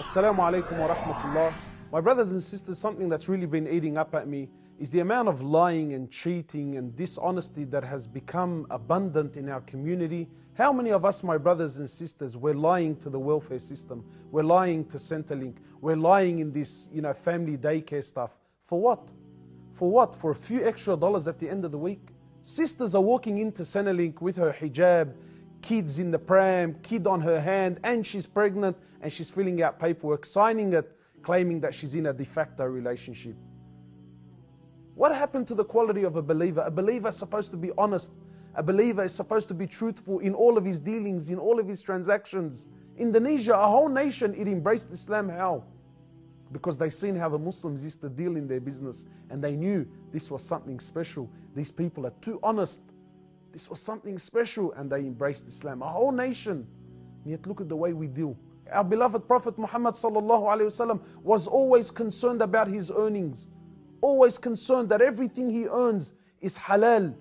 Assalamu alaikum wa rahmatullah. My brothers and sisters, something that's really been eating up at me is the amount of lying and cheating and dishonesty that has become abundant in our community. How many of us, my brothers and sisters, we're lying to the welfare system, we're lying to Centrelink, we're lying in this, family daycare stuff. For what? For what? For a few extra dollars at the end of the week? Sisters are walking into Centrelink with her hijab, kids in the pram, kid on her hand, and she's pregnant, and she's filling out paperwork, signing it, claiming that she's in a de facto relationship. What happened to the quality of a believer? A believer is supposed to be honest. A believer is supposed to be truthful in all of his dealings, in all of his transactions. Indonesia, a whole nation, it embraced Islam. How? Because they seen how the Muslims used to deal in their business, and they knew this was something special. These people are too honest. This was something special, and they embraced Islam. A whole nation. And yet look at the way we deal. Our beloved Prophet Muhammad sallallahu alaihi wasallam was always concerned about his earnings. Always concerned that everything he earns is halal.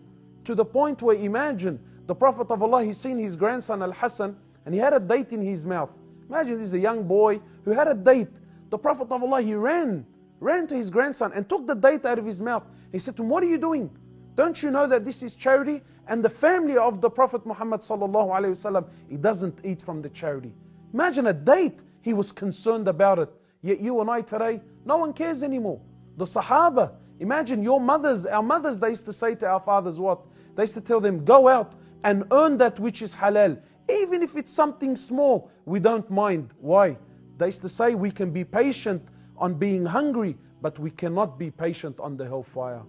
To the point where, imagine, the Prophet of Allah, he's seen his grandson Al-Hassan, and he had a date in his mouth. Imagine, this is a young boy who had a date. The Prophet of Allah, he ran to his grandson and took the date out of his mouth. He said to him, "What are you doing? Don't you know that this is charity?" And the family of the Prophet Muhammad sallallahu alaihi wasallam, he doesn't eat from the charity. Imagine a date, he was concerned about it. Yet you and I today, no one cares anymore. The Sahaba, imagine our mothers, they used to say to our fathers what? They used to tell them, go out and earn that which is halal. Even if it's something small, we don't mind. Why? They used to say we can be patient on being hungry, but we cannot be patient on the hellfire.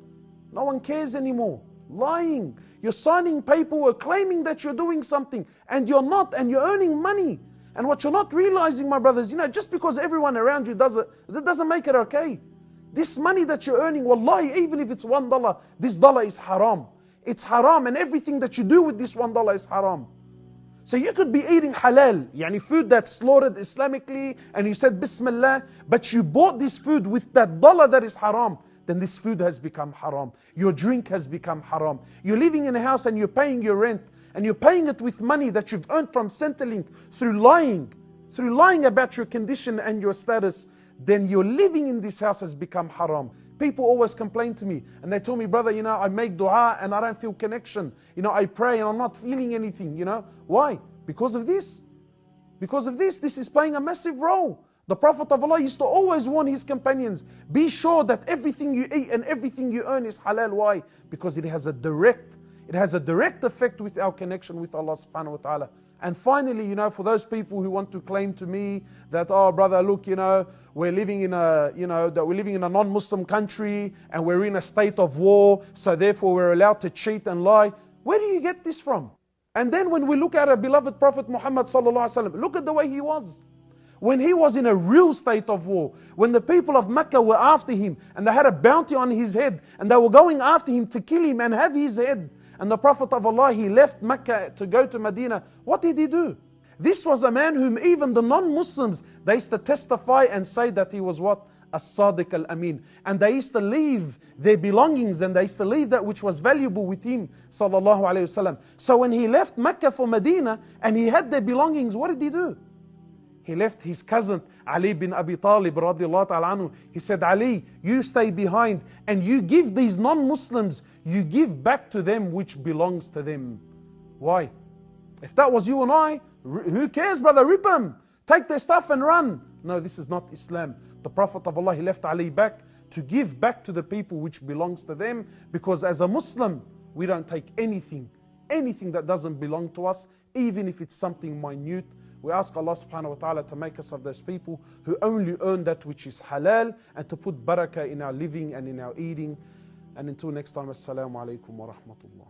No one cares anymore. Lying. You're signing paperwork claiming that you're doing something, and you're not, and you're earning money. And what you're not realizing, my brothers, just because everyone around you does it, that doesn't make it okay. This money that you're earning, wallahi, even if it's $1, this dollar is haram. It's haram, and everything that you do with this $1 is haram. So you could be eating halal, food that's slaughtered Islamically, and you said Bismillah, but you bought this food with that dollar that is haram. Then this food has become haram. Your drink has become haram. You're living in a house and you're paying your rent, and you're paying it with money that you've earned from Centrelink through lying about your condition and your status. Then you're living in this house has become haram. People always complain to me and they tell me, brother, I make dua and I don't feel connection. I pray and I'm not feeling anything. Why? Because of this. Because of this. This is playing a massive role. The Prophet of Allah used to always warn his companions, be sure that everything you eat and everything you earn is halal. Why? Because it has a direct effect with our connection with Allah subhanahu wa ta'ala. And finally, for those people who want to claim to me that, oh brother, look, we're living in a non-Muslim country and we're in a state of war, so therefore we're allowed to cheat and lie. Where do you get this from? And then when we look at our beloved Prophet Muhammad sallallahu alaihi wasallam, look at the way he was. When he was in a real state of war, when the people of Mecca were after him and they had a bounty on his head and they were going after him to kill him and have his head, and the Prophet of Allah, he left Mecca to go to Medina, what did he do? This was a man whom even the non-Muslims, they used to testify and say that he was what? As-Sadiq al-Amin. And they used to leave their belongings and they used to leave that which was valuable with him, sallallahu alayhi wasallam. So when he left Mecca for Medina and he had their belongings, what did he do? He left his cousin Ali bin Abi Talib radiallahu ta'ala anhu. He said, Ali, you stay behind and you give these non-Muslims, you give back to them which belongs to them. Why? If that was you and I, who cares, brother? Rip them. Take their stuff and run. No, this is not Islam. The Prophet of Allah, he left Ali back to give back to the people which belongs to them, because as a Muslim, we don't take anything that doesn't belong to us, even if it's something minute. We ask Allah subhanahu wa ta'ala to make us of those people who only earn that which is halal, and to put barakah in our living and in our eating. And until next time, assalamu alaikum wa rahmatullah.